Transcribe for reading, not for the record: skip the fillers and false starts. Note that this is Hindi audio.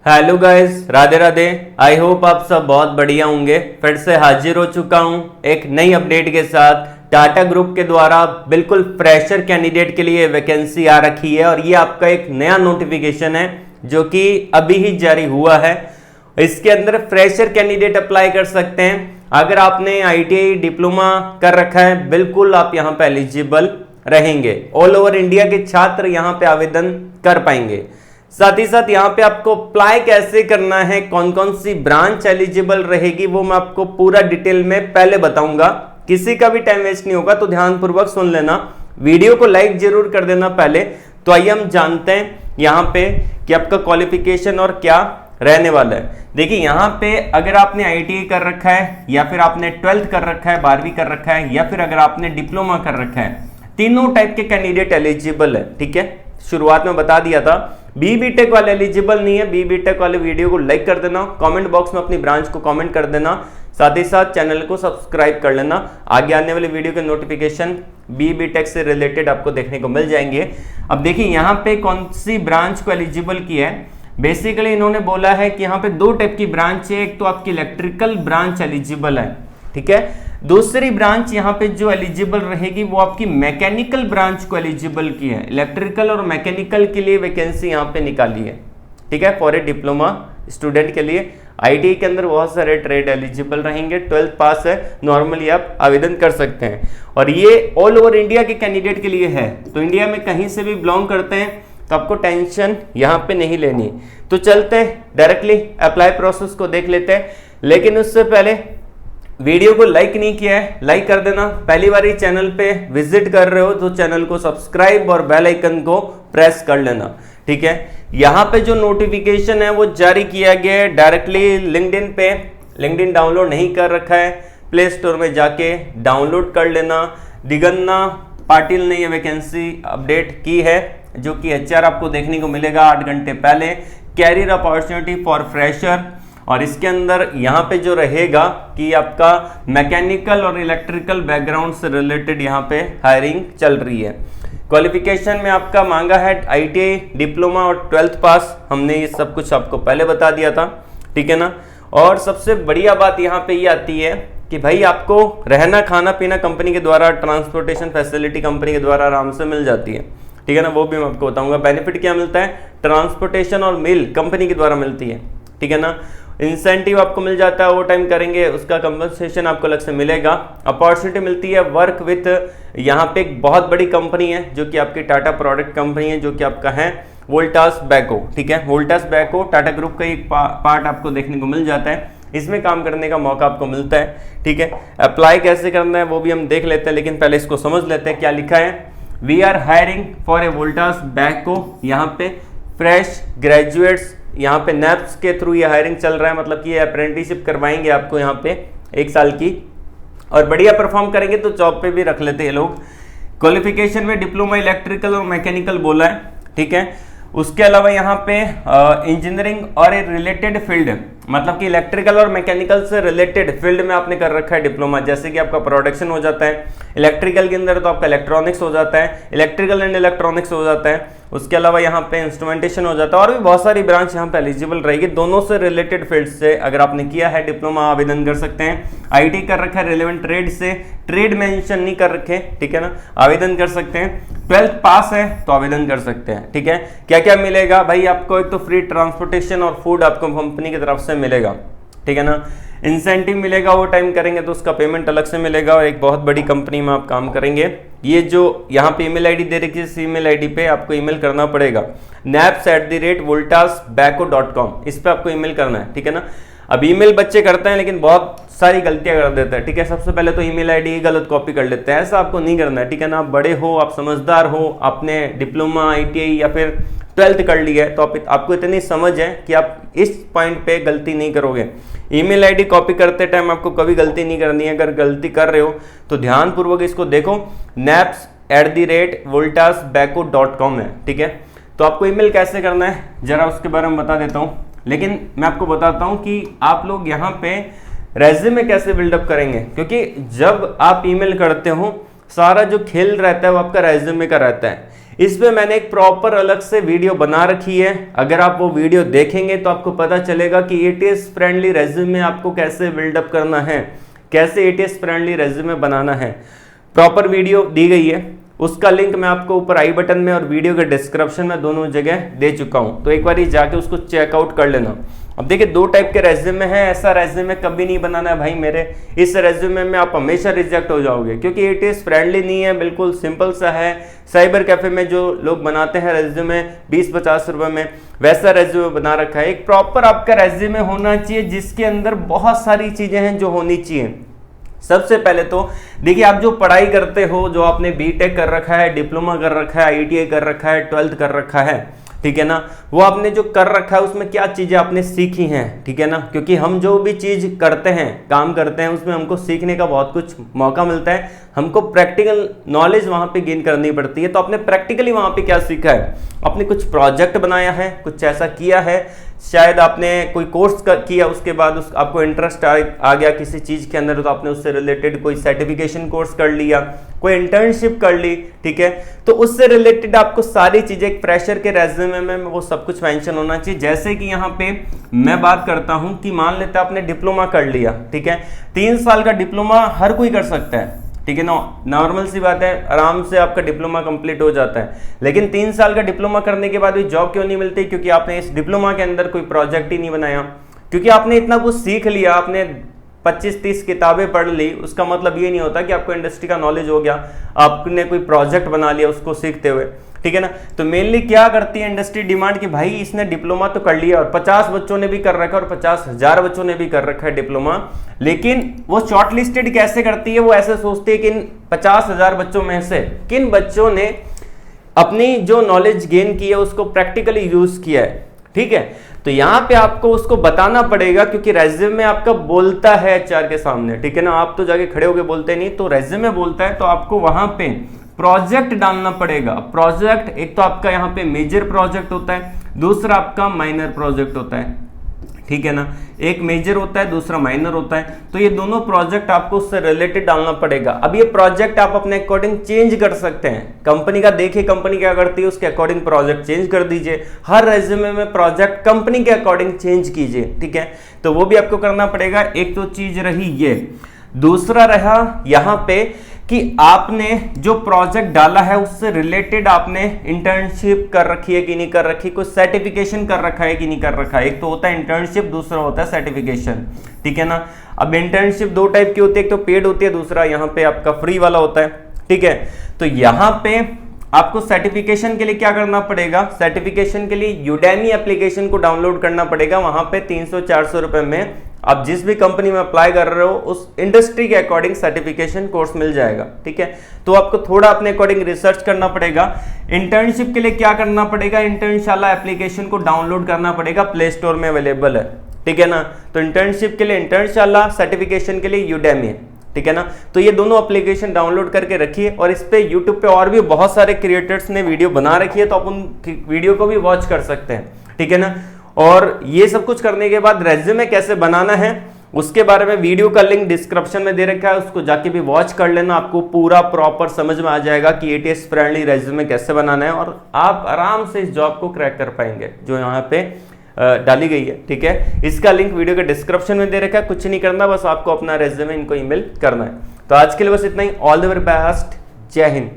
Hello guys, Radhe Radhe. I hope आप सब बहुत बढ़िया होंगे। फिर से हाजिर हो चुका हूं एक नई अपडेट के साथ। टाटा ग्रुप के द्वारा बिल्कुल फ्रेशर कैंडिडेट के लिए वैकेंसी आ रखी है और ये आपका एक नया नोटिफिकेशन है जो कि अभी ही जारी हुआ है। इसके अंदर फ्रेशर कैंडिडेट अप्लाई कर सकते हैं। अगर आपने आईटीआई डिप्लोमा कर रखा है, बिल्कुल आप यहाँ पे एलिजिबल रहेंगे। ऑल ओवर इंडिया के छात्र यहाँ पे आवेदन कर पाएंगे। साथ ही साथ यहाँ पे आपको अप्लाई कैसे करना है, कौन कौन सी ब्रांच एलिजिबल रहेगी, वो मैं आपको पूरा डिटेल में पहले बताऊंगा। किसी का भी टाइम वेस्ट नहीं होगा, तो ध्यानपूर्वक सुन लेना। वीडियो को लाइक जरूर कर देना पहले। तो आइए हम जानते हैं यहाँ पे कि आपका क्वालिफिकेशन और क्या रहने वाला है। देखिए यहाँ पे अगर आपने आईटीआई कर रखा है या फिर आपने 12th कर रखा है, 12वीं कर रखा है, या फिर अगर आपने डिप्लोमा कर रखा है, तीनों टाइप के कैंडिडेट एलिजिबल है। ठीक है, शुरुआत में बता दिया था। बी बीटेक वाले एलिजिबल नहीं है। बी बीटेक वाले वीडियो को लाइक कर देना, कमेंट बॉक्स में अपनी ब्रांच को कमेंट कर देना, साथ ही साथ चैनल को सब्सक्राइब कर लेना। आगे आने वाले वीडियो के नोटिफिकेशन बी बीटेक से रिलेटेड आपको देखने को मिल जाएंगे। अब देखिए यहाँ पे कौन सी ब्रांच को एलिजिबल किया है। बेसिकली इन्होंने बोला है कि यहाँ पे दो टाइप की ब्रांच है। एक तो आपकी इलेक्ट्रिकल ब्रांच एलिजिबल है, ठीक है। दूसरी ब्रांच यहाँ पे जो एलिजिबल रहेगी वो आपकी मैकेनिकल ब्रांच को एलिजिबल की है। इलेक्ट्रिकल और मैकेनिकल के लिए वैकेंसी यहाँ पे निकाली है, ठीक है, फॉर ए डिप्लोमा स्टूडेंट के लिए। आईटीआई के अंदर बहुत सारे ट्रेड एलिजिबल रहेंगे। 12th पास है, नॉर्मली आप आवेदन कर सकते हैं। और ये ऑल ओवर इंडिया के कैंडिडेट के लिए है, तो इंडिया में कहीं से भी बिलोंग करते हैं तो आपको टेंशन यहाँ पे नहीं लेनी। तो चलते हैं डायरेक्टली अप्लाई प्रोसेस को देख लेते हैं। लेकिन उससे पहले वीडियो को लाइक नहीं किया है, लाइक कर देना। पहली बार ही चैनल पे विजिट कर रहे हो तो चैनल को सब्सक्राइब और बेल आइकन को प्रेस कर लेना, ठीक है। यहाँ पे जो नोटिफिकेशन है वो जारी किया गया है डायरेक्टली लिंक्डइन पे। लिंक्डइन डाउनलोड नहीं कर रखा है, प्ले स्टोर में जाके डाउनलोड कर लेना। दिगन्ना पाटिल ने ये वैकेंसी अपडेट की है, जो कि एचआर आपको देखने को मिलेगा 8 घंटे पहले। कैरियर अपॉर्चुनिटी फॉर फ्रेशर, और इसके अंदर यहाँ पे जो रहेगा कि आपका मैकेनिकल और इलेक्ट्रिकल बैकग्राउंड से रिलेटेड यहाँ पे हायरिंग चल रही है। क्वालिफिकेशन में आपका मांगा है आईटीआई डिप्लोमा और 12th पास। हमने ये सब कुछ आपको पहले बता दिया था, ठीक है ना। और सबसे बढ़िया बात यहाँ पे ये आती है कि भाई आपको रहना खाना पीना कंपनी के द्वारा, ट्रांसपोर्टेशन फैसिलिटी कंपनी के द्वारा आराम से मिल जाती है, ठीक है ना। वो भी मैं आपको बताऊंगा। बेनिफिट क्या मिलता है, ट्रांसपोर्टेशन और मील कंपनी के द्वारा मिलती है, ठीक है ना। इंसेंटिव आपको मिल जाता है, ओवर टाइम करेंगे उसका कंपनसेशन आपको अलग से मिलेगा। अपॉर्चुनिटी मिलती है वर्क विथ, यहाँ पे एक बहुत बड़ी कंपनी है जो कि आपकी टाटा प्रोडक्ट कंपनी है, जो कि आपका है वोल्टास बैको, ठीक है। वोल्टास बैको टाटा ग्रुप का एक पार्ट आपको देखने को मिल जाता है। इसमें काम करने का मौका आपको मिलता है, ठीक है। अप्लाई कैसे करना है वो भी हम देख लेते हैं, लेकिन पहले इसको समझ लेते हैं क्या लिखा है। We are hiring for a Voltas Beko. यहाँ पे फ्रेश ग्रेजुएट्स, यहाँ पे नैप्स के थ्रू ये हायरिंग चल रहा है, मतलब कि ये अप्रेंटिसशिप करवाएंगे आपको यहाँ पे 1 साल की, और बढ़िया परफॉर्म करेंगे तो जॉब पे भी रख लेते हैं लोग। क्वालिफिकेशन में डिप्लोमा इलेक्ट्रिकल और मैकेनिकल बोला है, ठीक है। उसके अलावा यहाँ पे इंजीनियरिंग और ए रिलेटेड फील्ड, मतलब कि इलेक्ट्रिकल और मैकेनिकल से रिलेटेड फील्ड में आपने कर रखा है डिप्लोमा। जैसे कि आपका प्रोडक्शन हो जाता है इलेक्ट्रिकल के अंदर, तो आपका इलेक्ट्रॉनिक्स हो जाता है, इलेक्ट्रिकल एंड इलेक्ट्रॉनिक्स हो जाता है। उसके अलावा यहाँ पे इंस्ट्रूमेंटेशन हो जाता है, और भी बहुत सारी ब्रांच यहाँ पे एलिजिबल रहेगी। दोनों से रिलेटेड फील्ड से अगर आपने किया है डिप्लोमा, आवेदन कर सकते हैं। आईटी कर रखा है रिलेवेंट ट्रेड से, ट्रेड मेंशन नहीं कर रखे, ठीक है ना, आवेदन कर सकते हैं। 12th पास है तो आवेदन कर सकते हैं, ठीक है। क्या क्या मिलेगा भाई आपको, एक तो फ्री ट्रांसपोर्टेशन और फूड आपको कंपनी की तरफ से मिलेगा, ठीक है ना। इंसेंटिव मिलेगा, वो टाइम करेंगे तो उसका पेमेंट अलग से मिलेगा, और एक बहुत बड़ी कंपनी में आप काम करेंगे। ये जो यहाँ पे ईमेल आईडी दे रखी है, इस ईमेल आईडी पे आपको ईमेल करना पड़ेगा, naps@voltasbacco.com। इस पे आपको ईमेल करना है, ठीक है ना। अब ईमेल बच्चे करते हैं लेकिन बहुत सारी गलतियां कर देते हैं, ठीक है। सबसे पहले तो ईमेल आईडी गलत कॉपी कर लेते हैं, ऐसा आपको नहीं करना है, ठीक है ना। आप बड़े हो, आप समझदार हो, आपने डिप्लोमा आईटीआई या फिर 12th कर लिया है, तो आपको इतनी समझ है कि आप इस पॉइंट पे गलती नहीं करोगे। ईमेल आईडी कॉपी करते टाइम आपको कभी गलती नहीं करनी है। अगर गलती कर रहे हो तो ध्यानपूर्वक इसको देखो, naps@voltasbacco.com है, ठीक है। तो आपको ईमेल कैसे करना है जरा उसके बारे में बता देता हूँ, लेकिन मैं आपको बताता हूँ कि आप लोग यहाँ पे रेज्यूमे कैसे बिल्डअप करेंगे, क्योंकि जब आप ईमेल करते हो सारा जो खेल रहता है वो आपका रेज्यूमे का रहता है। इस पे मैंने एक प्रॉपर अलग से वीडियो बना रखी है। अगर आप वो वीडियो देखेंगे तो आपको पता चलेगा कि एटीएस फ्रेंडली रेज्यूमे आपको कैसे बिल्डअप करना है, कैसे एटीएस फ्रेंडली रेज्यूमे बनाना है। प्रॉपर वीडियो दी गई है, उसका लिंक मैं आपको ऊपर आई बटन में और वीडियो के डिस्क्रिप्शन में दोनों जगह दे चुका हूं, तो एक बार ही जाके उसको चेकआउट कर लेना। अब देखिए 2 टाइप के रेज्यूमे हैं, ऐसा रेज्यूमे कभी नहीं बनाना है भाई मेरे, इस रेज्यूमे में आप हमेशा रिजेक्ट हो जाओगे क्योंकि एटीएस फ्रेंडली नहीं है, बिल्कुल सिंपल सा है। साइबर कैफे में जो लोग बनाते हैं रेज्यूमे 20-50 रुपए में, वैसा रेज्यूमे बना रखा है। एक प्रॉपर आपका रेज्यूमे होना चाहिए जिसके अंदर बहुत सारी चीजें हैं जो होनी चाहिए। सबसे पहले तो देखिए, आप जो पढ़ाई करते हो, जो आपने बीटेक कर रखा है, डिप्लोमा कर रखा है, आईटीआई कर रखा है, 12th कर रखा है, ठीक है ना, वो आपने जो कर रखा है उसमें क्या चीजें आपने सीखी हैं, ठीक है ना, क्योंकि हम जो भी चीज करते हैं, काम करते हैं, उसमें हमको सीखने का बहुत कुछ मौका मिलता है, हमको प्रैक्टिकल नॉलेज वहां पे गेन करनी पड़ती है। तो आपने प्रैक्टिकली वहां पे क्या सीखा है, आपने कुछ प्रोजेक्ट बनाया है, कुछ ऐसा किया है, शायद आपने कोई कोर्स किया, उसके बाद आपको इंटरेस्ट आ गया किसी चीज के अंदर, तो आपने उससे रिलेटेड कोई सर्टिफिकेशन कोर्स कर लिया, कोई इंटर्नशिप कर ली, ठीक है, तो उससे रिलेटेड आपको सारी चीजें एक फ्रेशर के रेज्यूमे में वो सब कुछ मेंशन होना चाहिए। जैसे कि यहाँ पे मैं बात करता हूं कि मान लेते हैं आपने डिप्लोमा कर लिया, ठीक है, 3 साल का डिप्लोमा हर कोई कर सकता है, ठीक है ना, नॉर्मल सी बात है, आराम से आपका डिप्लोमा कंप्लीट हो जाता है। लेकिन 3 साल का डिप्लोमा करने के बाद भी जॉब क्यों नहीं मिलती, क्योंकि आपने इस डिप्लोमा के अंदर कोई प्रोजेक्ट ही नहीं बनाया, क्योंकि आपने इतना कुछ सीख लिया, आपने 25-30 किताबें पढ़ ली, उसका मतलब ये नहीं होता कि आपको इंडस्ट्री का नॉलेज हो गया, आपने कोई प्रोजेक्ट बना लिया उसको सीखते हुए, ठीक है ना। तो मेनली क्या करती है इंडस्ट्री डिमांड कि भाई इसने डिप्लोमा तो कर लिया और 50 बच्चों ने भी कर रखा है और 50,000 बच्चों ने भी कर रखा है डिप्लोमा, लेकिन वो शॉर्टलिस्टेड कैसे करती है, वो ऐसे सोचती है कि इन 50,000 बच्चों में से किन बच्चों ने अपनी जो नॉलेज गेन की है उसको प्रैक्टिकली यूज किया है, ठीक है। तो यहां पे आपको उसको बताना पड़ेगा, क्योंकि रेज्यूमे आपका बोलता है एचआर के सामने, ठीक है ना, आप तो जाके खड़े होके बोलते नहीं, तो रेज्यूमे बोलता है, तो आपको वहां पे प्रोजेक्ट डालना पड़ेगा। प्रोजेक्ट एक तो आपका यहाँ पे मेजर प्रोजेक्ट होता है, दूसरा आपका माइनर प्रोजेक्ट होता है, ठीक है ना, एक मेजर होता है, दूसरा माइनर होता है, तो ये दोनों प्रोजेक्ट आपको उससे रिलेटेड डालना पड़ेगा। अब ये प्रोजेक्ट आप अपने अकॉर्डिंग चेंज कर सकते हैं, कंपनी का देखिए कंपनी क्या करती है उसके अकॉर्डिंग प्रोजेक्ट चेंज कर दीजिए, हर रेज्यूमे में प्रोजेक्ट कंपनी के अकॉर्डिंग चेंज कीजिए, ठीक है, तो वो भी आपको करना पड़ेगा। एक तो चीज रही ये, दूसरा रहा यहाँ पे कि आपने जो प्रोजेक्ट डाला है उससे रिलेटेड आपने इंटर्नशिप कर रखी है कि नहीं कर रखी, कोई सर्टिफिकेशन कर रखा है कि नहीं कर रखा है। एक तो होता है इंटर्नशिप, दूसरा होता है सर्टिफिकेशन, ठीक है ना। अब इंटर्नशिप 2 टाइप की होती है, एक तो पेड होती है, दूसरा यहाँ पे आपका फ्री वाला होता है, ठीक है। तो यहाँ पे आपको सर्टिफिकेशन के लिए क्या करना पड़ेगा, सर्टिफिकेशन के लिए यूडेमी एप्लीकेशन को डाउनलोड करना पड़ेगा। वहां पे 300-400 रुपए में आप जिस भी कंपनी में अप्लाई कर रहे हो उस इंडस्ट्री के अकॉर्डिंग सर्टिफिकेशन कोर्स मिल जाएगा, ठीक है। तो आपको थोड़ा अपने अकॉर्डिंग रिसर्च करना पड़ेगा। इंटर्नशिप के लिए क्या करना पड़ेगा, इंटर्नशाला एप्लीकेशन को डाउनलोड करना पड़ेगा, प्ले स्टोर में अवेलेबल है, ठीक है ना। तो इंटर्नशिप के लिए इंटर्नशाला, सर्टिफिकेशन के लिए यूडेमी है, ठीक है ना। तो ये दोनों एप्लीकेशन डाउनलोड करके रखिए, और इस पे यूट्यूब पे और भी बहुत सारे क्रिएटर्स ने वीडियो बना रखी है, तो आप उन वीडियो को भी वॉच कर सकते हैं, ठीक है ना। और ये सब कुछ करने के बाद रेज्यूमे कैसे बनाना है उसके बारे में वीडियो का लिंक डिस्क्रिप्शन में दे रखा है, उसको जाके भी वॉच कर लेना, आपको पूरा प्रॉपर समझ में आ जाएगा कि एटीएस फ्रेंडली रेज्यूमे कैसे बनाना है, और आप आराम से इस जॉब को क्रैक कर पाएंगे जो यहाँ पे डाली गई है, ठीक है। इसका लिंक वीडियो के डिस्क्रिप्शन में दे रखा है, कुछ नहीं करना, बस आपको अपना रेज्यूमे इनको ईमेल करना है। तो आज के लिए बस इतना ही। ऑल द वेरी बेस्ट, जय हिंद।